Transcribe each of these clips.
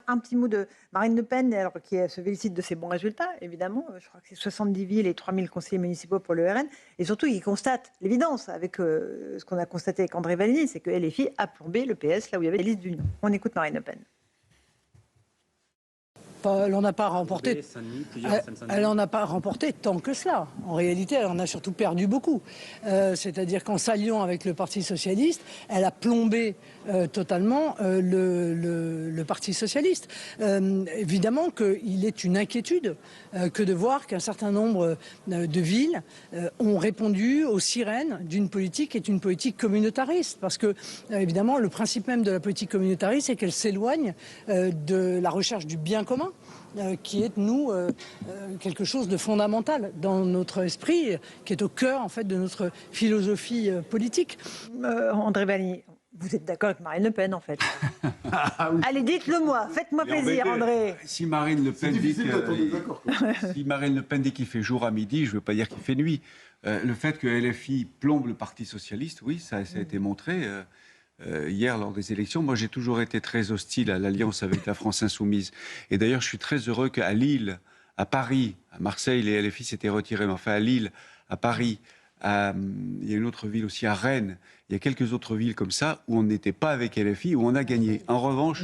un petit mot de Marine Le Pen, alors, qui se félicite de ses bons résultats, évidemment. Je crois que c'est 70 villes et 3000 conseillers municipaux pour le RN. Et surtout, il constate l'évidence avec ce qu'on a constaté avec André Valigny, c'est que LFI a plombé le PS là où il y avait les listes d'union. On écoute Marine Le Pen. Elle n'en a pas remporté. Elle n'en a pas remporté tant que cela. En réalité, elle en a surtout perdu beaucoup. C'est-à-dire qu'en s'alliant avec le Parti socialiste, elle a plombé totalement le Parti socialiste. Évidemment qu'il est une inquiétude que de voir qu'un certain nombre de villes ont répondu aux sirènes d'une politique qui est une politique communautariste. Parce que, évidemment, le principe même de la politique communautariste, c'est qu'elle s'éloigne de la recherche du bien commun, qui est, nous, quelque chose de fondamental dans notre esprit, qui est au cœur, en fait, de notre philosophie politique. André Valigny, vous êtes d'accord avec Marine Le Pen, en fait? Oui. Allez, dites-le-moi, faites-moi plaisir, André. Si Marine Le Pen dit qu'il fait jour à midi, je ne veux pas dire qu'il fait nuit. Le fait que LFI plombe le Parti socialiste, oui, ça a été montré. Hier, lors des élections, moi j'ai toujours été très hostile à l'alliance avec la France insoumise. Et d'ailleurs, je suis très heureux qu'à Lille, à Paris, à Marseille, les LFI s'étaient retirés, mais enfin à Lille, à Paris, il y a une autre ville aussi, à Rennes, il y a quelques autres villes comme ça, où on n'était pas avec LFI, où on a gagné. En revanche,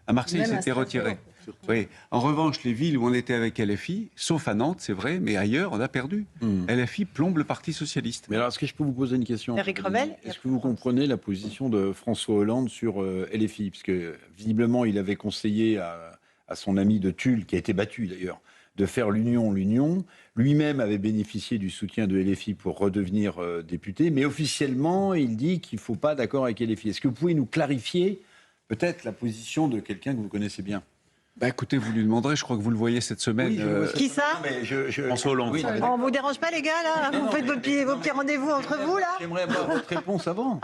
à Marseille, ils s'étaient retirés. Oui. En revanche, les villes où on était avec LFI, sauf à Nantes, c'est vrai, mais ailleurs, on a perdu. LFI plombe le Parti socialiste. Mais alors, est-ce que je peux vous poser une question? Éric Revel. Est-ce que vous comprenez la position de François Hollande sur LFI? Parce que, visiblement, il avait conseillé à son ami de Tulle, qui a été battu d'ailleurs, de faire l'union. Lui-même avait bénéficié du soutien de LFI pour redevenir député, mais officiellement, il dit qu'il ne faut pas d'accord avec LFI. Est-ce que vous pouvez nous clarifier peut-être la position de quelqu'un que vous connaissez bien? Bah écoutez, vous lui demanderez, je crois que vous le voyez cette semaine. Oui, Qui ça? François Hollande. Oui, on ne vous dérange pas, les gars, là? Vous faites vos petits rendez-vous entre vous, là? J'aimerais avoir votre réponse avant.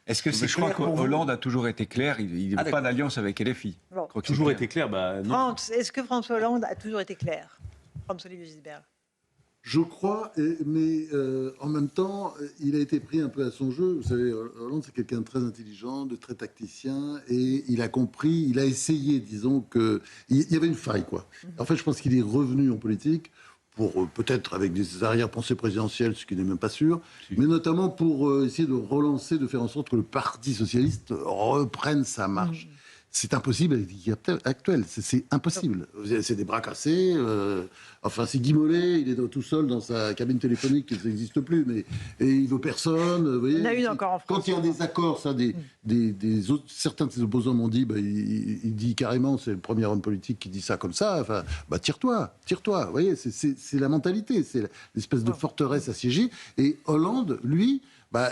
Est-ce que c'est Je crois que Hollande a toujours été clair, il n'a pas d'alliance avec LFI. Bon. Toujours été clair, non. Est-ce que François Hollande a toujours été clair? François-Olivier Gisbert. Je crois, mais en même temps, il a été pris un peu à son jeu. Vous savez, Hollande, c'est quelqu'un de très intelligent, de très tacticien, et il a compris, il a essayé, disons, il y avait une faille, quoi. En fait, je pense qu'il est revenu en politique pour peut-être avec des arrière-pensées présidentielles, ce qui n'est même pas sûr, mais notamment pour essayer de relancer, de faire en sorte que le Parti socialiste reprenne sa marche. C'est impossible avec l'équipe actuelle, c'est impossible. C'est des bras cassés, enfin c'est Guy Mollet, il est tout seul dans sa cabine téléphonique, ça n'existe plus, mais et il veut personne. Vous voyez, il y en a une encore en France. Quand il y a des accords, ça, certains de ses opposants m'ont dit, il dit carrément, c'est le premier homme politique qui dit ça comme ça, enfin, tire-toi. Vous voyez, c'est la mentalité, c'est l'espèce de forteresse assiégée. Et Hollande, lui,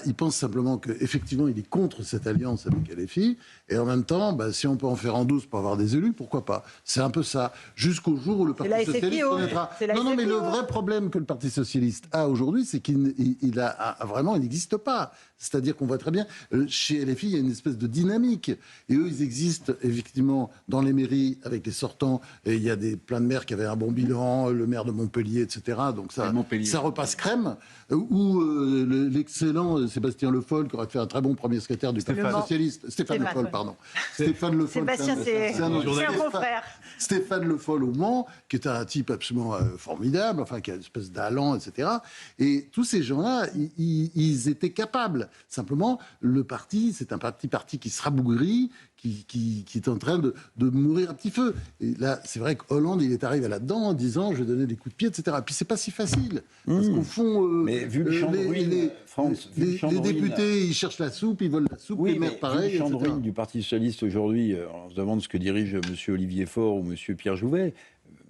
il pense simplement qu'effectivement, il est contre cette alliance avec LFI, et en même temps, si on peut en faire en douce pour avoir des élus, pourquoi pas? C'est un peu ça. Jusqu'au jour où le Parti socialiste connaîtra... Non, mais le vrai problème que le Parti socialiste a aujourd'hui, c'est qu'il n'existe pas. C'est-à-dire qu'on voit très bien, chez LFI, il y a une espèce de dynamique. Et eux, ils existent, effectivement, dans les mairies, avec les sortants. Et il y a plein de maires qui avaient un bon bilan, le maire de Montpellier, etc. Donc ça repasse crème. Ou l'excellent Sébastien Le Foll, qui aurait fait un très bon premier secrétaire du Parti socialiste. Stéphane Le Foll, pardon. Stéphane Le Foll. Sébastien, c'est un confrère. Stéphane Le Foll au Mans, qui est un type absolument formidable, enfin, qui a une espèce d'allant, etc. Et tous ces gens-là, ils étaient capables. Simplement, le parti, c'est un parti qui se rabougrit, qui est en train de mourir à petit feu. Et là, c'est vrai que Hollande, il est arrivé là-dedans en disant, je vais donner des coups de pied, etc. Et puis, c'est pas si facile. Parce qu'au fond, mais vu le chambouin, les députés, ils cherchent la soupe, ils veulent la soupe, les maires, pareil, vu le chambouin du Parti socialiste aujourd'hui, on se demande ce que dirige M. Olivier Faure ou M. Pierre Jouvet.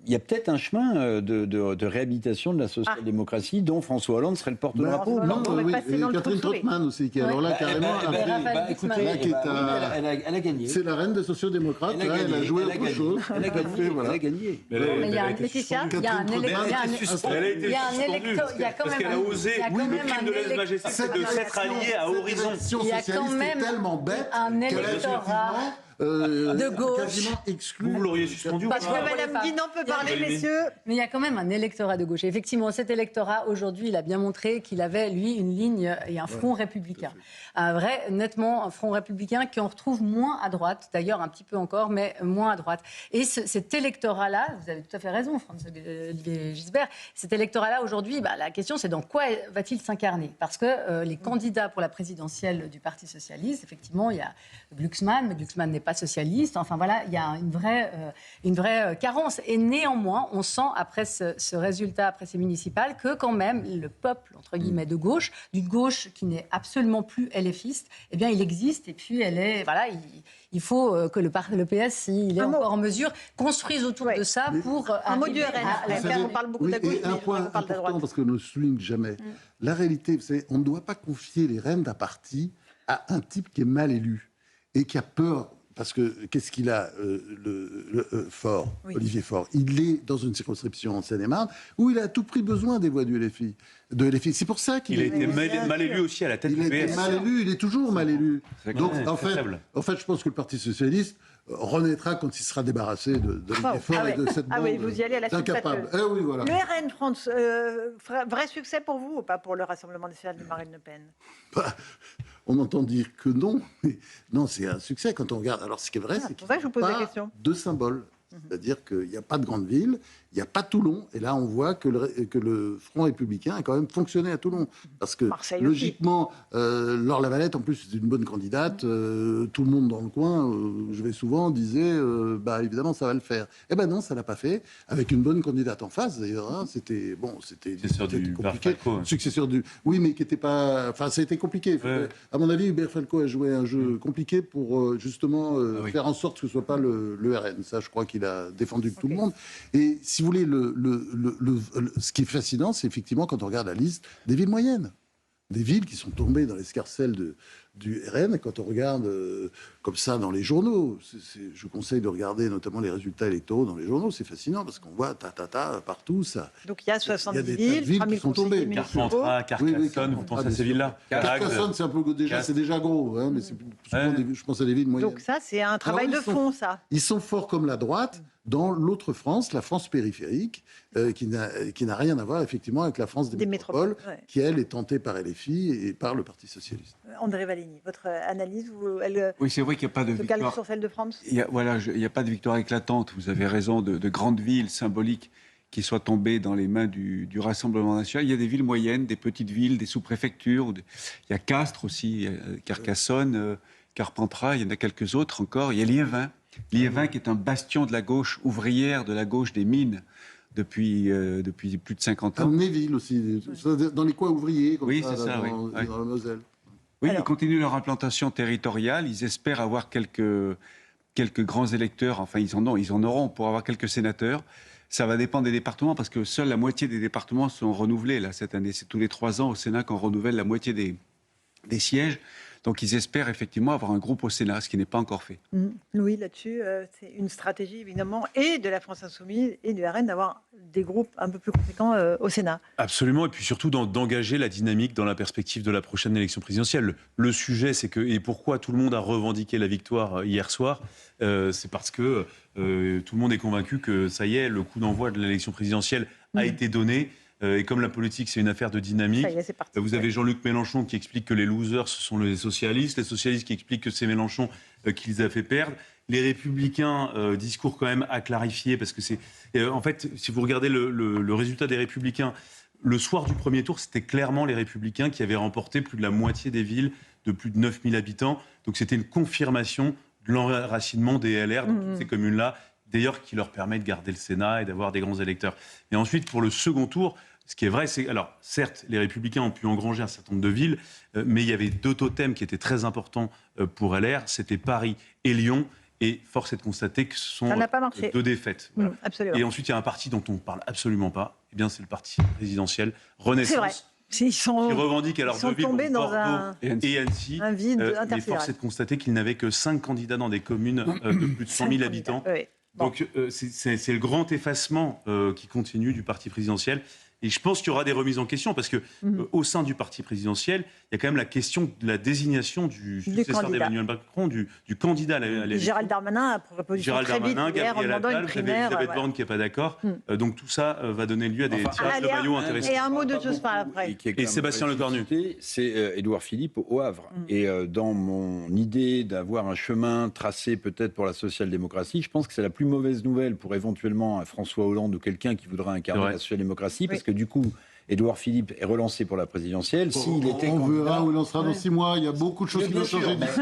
Il y a peut-être un chemin de réhabilitation de la social-démocratie dont François Hollande serait le porte-drapeau. Non, oui. Et Catherine Trottmann aussi, qui alors là, carrément... Elle a gagné. C'est la reine des sociaux-démocrates, elle a joué autre chose. Elle a gagné. Mais il y a un Laetitia, il y a un électeur... Il y a un électeur... Parce qu'elle a osé, le crime de lèse-majesté, c'est de s'être alliée à Horizon. Il y a quand même un électorat... De gauche. quasiment exclu. Vous l'auriez suspendu ou Parce pas que Madame Guinan peut parler, messieurs. Mais il y a quand même un électorat de gauche. Et effectivement, cet électorat, aujourd'hui, il a bien montré qu'il avait, lui, une ligne et un front républicain. Un vrai, nettement, un front républicain qui en retrouve moins à droite, d'ailleurs un petit peu encore, mais moins à droite. Et cet électorat-là, vous avez tout à fait raison, François-Olivier Gisbert, cet électorat-là, aujourd'hui, la question, c'est dans quoi va-t-il s'incarner ? Parce que les candidats pour la présidentielle du Parti socialiste, effectivement, il y a Glucksmann, mais Glucksmann n'est pas socialiste. Enfin voilà, il y a une vraie carence. Et néanmoins, on sent après ce résultat, après ces municipales, que quand même le peuple, entre guillemets, de gauche, d'une gauche qui n'est absolument plus LFiste, eh bien il existe. Et puis elle est, voilà, il faut que le PS, s'il est encore en mesure, construise autour de ça pour... un mot du RN. On parle beaucoup de la gauche, et un mais point on parle de la important, droite. parce que ne souligne jamais. La réalité, vous savez, on ne doit pas confier les rênes d'un parti à un type qui est mal élu et qui a peur. Parce que qu'est-ce qu'il a, Faure, Olivier Faure? Il est dans une circonscription en Seine-et-Marne où il a à tout prix besoin des voix du LFI. C'est pour ça qu'il Il a été mal élu aussi à la tête du PS. Il est mal élu, il est toujours mal élu. Donc, Ouais, en fait, je pense que le Parti socialiste renaîtra quand il sera débarrassé de Olivier Faure et de cette bande vous y allez à la suite. d'incapables. Oui, voilà. Le RN, France, vrai succès pour vous ou pas pour le Rassemblement national de Marine Le Pen? On entend dire que non, mais non, c'est un succès quand on regarde. Alors, ce qui est vrai, c'est qu'il n'y a pas de symbole. C'est-à-dire qu'il n'y a pas de grande ville, il n'y a pas Toulon. Et là, on voit que le Front républicain a quand même fonctionné à Toulon. Parce que, Marseille logiquement, Laure Lavalette, en plus, c'est une bonne candidate. Tout le monde dans le coin, je vais souvent, disait, évidemment, ça va le faire. Eh ben non, ça ne l'a pas fait. Avec une bonne candidate en face, d'ailleurs. Hein, c'était Successeur du compliqué. Falco, hein. Successeur du... Oui, mais qui n'était pas... Enfin, ça a été compliqué. Ouais. À mon avis, Hubert Falco a joué un jeu compliqué pour, justement, faire en sorte que ce ne soit pas le RN. Ça, je crois qu'il a défendu tout le monde. Et si vous voulez, ce qui est fascinant, c'est effectivement quand on regarde la liste des villes moyennes. Des villes qui sont tombées dans l'escarcelle du RN. Quand on regarde comme ça dans les journaux, je vous conseille de regarder notamment les résultats électoraux dans les journaux. C'est fascinant parce qu'on voit partout ça. Donc il y a 70 des villes, tas de villes qui sont tombées. Carpentras, Carcassonne, vous pensez à ces villes-là? Carcassonne, c'est un peu c'est déjà gros, hein, mais c'est souvent je pense à des villes moyennes. Donc ça, c'est un travail de fond, ça. Ils sont forts comme la droite dans l'autre France, la France périphérique, qui n'a rien à voir effectivement avec la France des métropoles, qui elle est tentée par LFI et par le Parti socialiste. André Valigny, votre analyse, Oui, c'est vrai qu'il n'y a pas de se calque victoire. sur celle de France. Il n'y a pas de victoire éclatante. Vous avez raison de grandes villes symboliques qui soient tombées dans les mains du Rassemblement national. Il y a des villes moyennes, des petites villes, des sous-préfectures. Il y a Castres aussi, Carcassonne, Carpentras, il y en a quelques autres encore. Il y a Liévin. Liévin qui est un bastion de la gauche ouvrière, de la gauche des mines depuis plus de 50 ans. Comme Néville aussi, dans les coins ouvriers, comme oui, ça, c'est ça, dans la Moselle. Oui, ils continuent leur implantation territoriale. Ils espèrent avoir quelques grands électeurs. Enfin, ils en auront pour avoir quelques sénateurs. Ça va dépendre des départements parce que seule la moitié des départements sont renouvelés là, cette année. C'est tous les 3 ans au Sénat qu'on renouvelle la moitié des sièges. Donc, ils espèrent effectivement avoir un groupe au Sénat, ce qui n'est pas encore fait. Louis, là-dessus, c'est une stratégie, évidemment, et de la France Insoumise et du RN d'avoir des groupes un peu plus conséquents au Sénat. Absolument, et puis surtout d'engager la dynamique dans la perspective de la prochaine élection présidentielle. Le sujet, c'est que, et pourquoi tout le monde a revendiqué la victoire hier soir, c'est parce que tout le monde est convaincu que, ça y est, le coup d'envoi de l'élection présidentielle a été donné. Et comme la politique, c'est une affaire de dynamique, ça y est, c'est parti, vous avez Jean-Luc Mélenchon qui explique que les losers, ce sont les socialistes qui expliquent que c'est Mélenchon qui les a fait perdre. Les Républicains, discours quand même à clarifier, parce que c'est... en fait, si vous regardez le résultat des Républicains, le soir du premier tour, c'était clairement les Républicains qui avaient remporté plus de la moitié des villes de plus de 9000 habitants. Donc c'était une confirmation de l'enracinement des LR dans toutes ces communes-là, d'ailleurs qui leur permet de garder le Sénat et d'avoir des grands électeurs. Et ensuite, pour le second tour, ce qui est vrai, c'est... Alors, certes, les Républicains ont pu engranger un certain nombre de villes, mais il y avait 2 totems qui étaient très importants pour LR, c'était Paris et Lyon, et force est de constater que ce sont 2 défaites. Voilà. Absolument. Et ensuite, il y a un parti dont on ne parle absolument pas, eh bien, c'est le parti présidentiel Renaissance, qui revendique alors 2 villes comme dans Bordeaux et Annecy, un vide mais interfédéral. force est de constater qu'ils n'avaient que 5 candidats dans des communes de plus de 100 000 habitants. Oui. Donc c'est le grand effacement qui continue du parti présidentiel. Et je pense qu'il y aura des remises en question parce que au sein du parti présidentiel, il y a quand même la question de la désignation du successeur d'Emmanuel Macron, du candidat à l'élection. Gérald Darmanin a proposé Gérald très vite Darmanin, hier en Gabriel demandant Attal, une vous avez primaire. Elisabeth Borne qui n'est pas d'accord. Donc tout ça va donner lieu à des tirages de maillots intéressants. Et un mot de Jospin après. Et Sébastien Lecornu. C'est Édouard Philippe au Havre. Et dans mon idée d'avoir un chemin tracé peut-être pour la social-démocratie, je pense que c'est la plus mauvaise nouvelle pour éventuellement un François Hollande ou quelqu'un qui voudrait incarner la social-démocratie, parce que du coup, Édouard Philippe est relancé pour la présidentielle. On verra où il en sera dans 6 mois. Il y a beaucoup de choses qui vont changer d'ici.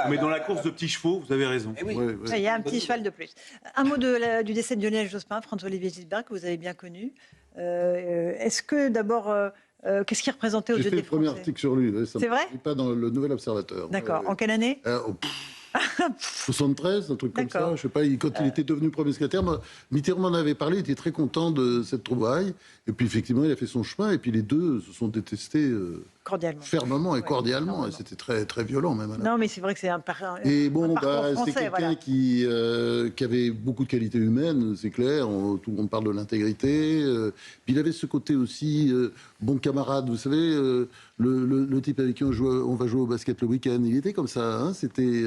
Mais dans la course de petits chevaux, vous avez raison. Il y a un petit cheval de plus. Un mot du décès de Lionel Jospin, François-Olivier Gisbert, que vous avez bien connu. Est-ce que d'abord, qu'est-ce qu'il représentait aux yeux des Français ? J'ai fait le premier article sur lui. C'est vrai ? Pas dans le Nouvel Observateur. D'accord. En quelle année 73, un truc comme ça. Je sais pas, quand il était devenu premier secrétaire, Mitterrand m'en avait parlé, il était très content de cette trouvaille. Et puis effectivement, il a fait son chemin. Et puis les deux se sont détestés fermement et cordialement. Et c'était très, très violent même. Non, mais c'est vrai que c'est un Et bon, parcours c'était français, quelqu'un qui avait beaucoup de qualités humaines, c'est clair. Tout le monde parle de l'intégrité. Puis il avait ce côté aussi bon camarade. Vous savez, le type avec qui on va jouer au basket le week-end, il était comme ça. Hein, c'était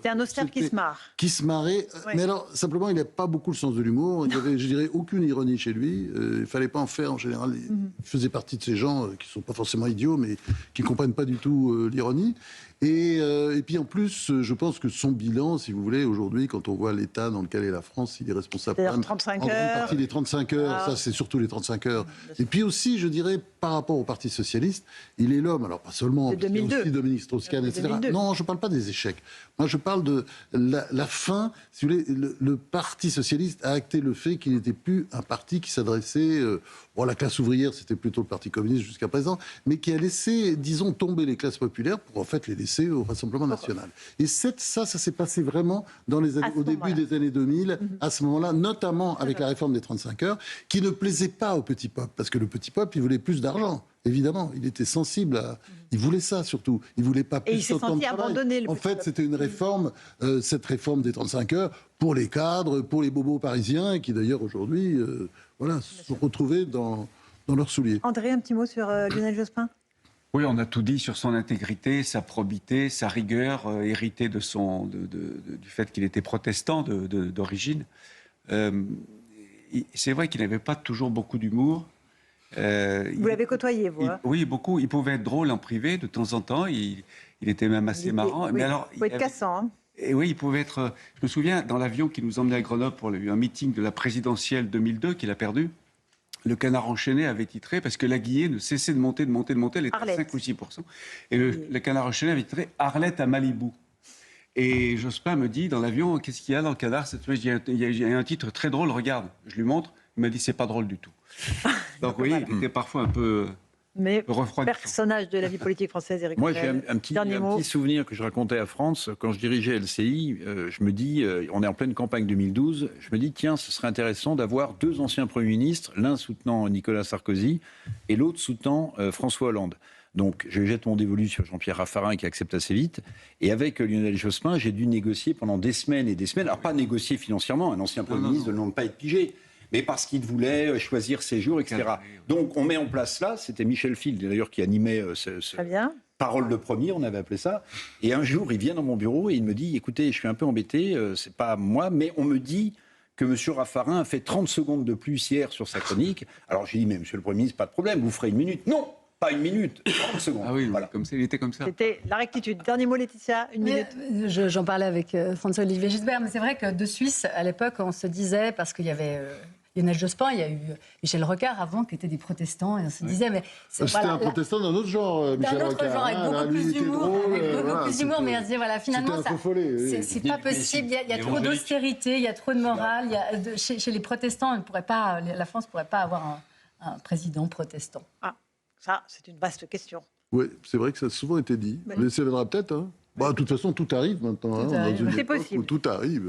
un austère qui se marre. Qui se marrait. Ouais. Mais alors, simplement, il n'a pas beaucoup le sens de l'humour. Il n'y avait, je dirais, aucune ironie chez lui. Il ne fallait pas en faire en général. Il faisait partie de ces gens qui ne sont pas forcément idiots, mais qui ne comprennent pas du tout l'ironie. Et puis en plus, je pense que son bilan, si vous voulez, aujourd'hui, quand on voit l'état dans lequel est la France, il est responsable en grande partie des 35 heures. Ça, c'est surtout les 35 heures. Et puis aussi, je dirais, par rapport au Parti socialiste, il est l'homme, alors pas seulement, il y a aussi Dominique Strauss-Kahn, etc. Non, je ne parle pas des échecs. Moi, je parle de la fin. Si vous voulez, le Parti socialiste a acté le fait qu'il n'était plus un parti qui s'adressait... la classe ouvrière, c'était plutôt le Parti communiste jusqu'à présent, mais qui a laissé, disons, tomber les classes populaires pour en fait les laisser au Rassemblement national. Et ça s'est passé vraiment au début des années 2000, à ce moment-là, notamment avec la réforme des 35 heures, qui ne plaisait pas au petit peuple, parce que le petit peuple, il voulait plus d'argent. Évidemment, il était sensible à... Il voulait ça, surtout. Il voulait pas plus de temps de travail. En fait, c'était une réforme, cette réforme des 35 heures, pour les cadres, pour les bobos parisiens, qui d'ailleurs, aujourd'hui, se sont retrouvés dans leurs souliers. André, un petit mot sur Lionel Jospin ? Oui, on a tout dit sur son intégrité, sa probité, sa rigueur, héritée du fait qu'il était protestant d'origine. C'est vrai qu'il n'avait pas toujours beaucoup d'humour. Vous l'avez côtoyé, vous Oui, beaucoup. Il pouvait être drôle en privé de temps en temps. Il était même assez marrant. Oui, mais alors, il pouvait être cassant. Hein. Et oui, il pouvait être... Je me souviens, dans l'avion qui nous emmenait à Grenoble pour un meeting de la présidentielle 2002 qu'il a perdu, le Canard enchaîné avait titré, parce que la Guillée ne cessait de monter, elle était à 5 ou 6%. Et le Canard enchaîné avait titré « Arlette à Malibu ». Et Jospin me dit, dans l'avion, qu'est-ce qu'il y a dans le Canard cette fois ? Il y a un titre très drôle, regarde. Je lui montre, il m'a dit, c'est pas drôle du tout. Donc vous voyez, il était parfois un peu... Mais personnage de la vie politique française, Éric Moi, j'ai un petit souvenir que je racontais à France. Quand je dirigeais LCI, je me dis, on est en pleine campagne 2012, je me dis, tiens, ce serait intéressant d'avoir deux anciens premiers ministres, l'un soutenant Nicolas Sarkozy et l'autre soutenant François Hollande. Donc, je jette mon dévolu sur Jean-Pierre Raffarin qui accepte assez vite. Et avec Lionel Jospin, j'ai dû négocier pendant des semaines et des semaines. Alors, pas négocier financièrement, un ancien Premier ministre ne demande pas être pigé. Mais parce qu'il voulait choisir ses jours, etc. Donc on met en place là, c'était Michel Field d'ailleurs qui animait Parole de premier, on avait appelé ça. Et un jour, il vient dans mon bureau et il me dit, écoutez, je suis un peu embêté, c'est pas moi, mais on me dit que M. Raffarin a fait 30 secondes de plus hier sur sa chronique. Alors j'ai dit, mais Monsieur le Premier ministre, pas de problème, vous ferez 1 minute. Non, pas 1 minute, 30 secondes. Ah oui, voilà. Comme ça, il était comme ça. C'était la rectitude. Dernier mot, Laetitia, 1 minute. J'en parlais avec François-Olivier Gisbert, mais c'est vrai que de Suisse, à l'époque, on se disait, parce qu'il y avait... Lionel Jospin, il y a eu Michel Rocard avant, qui étaient des protestants, et on se disait, mais... C'était un protestant d'un autre genre, Michel Rocard. D'un autre genre, avec beaucoup plus d'humour, mais on se disait, voilà, finalement, c'est pas possible, il y a trop d'austérité, il y a trop de morale, chez les protestants, la France ne pourrait pas avoir un président protestant. Ah, ça, c'est une vaste question. Oui, c'est vrai que ça a souvent été dit, mais ça viendra peut-être. Hein. De toute façon, tout arrive maintenant. C'est possible. Tout arrive.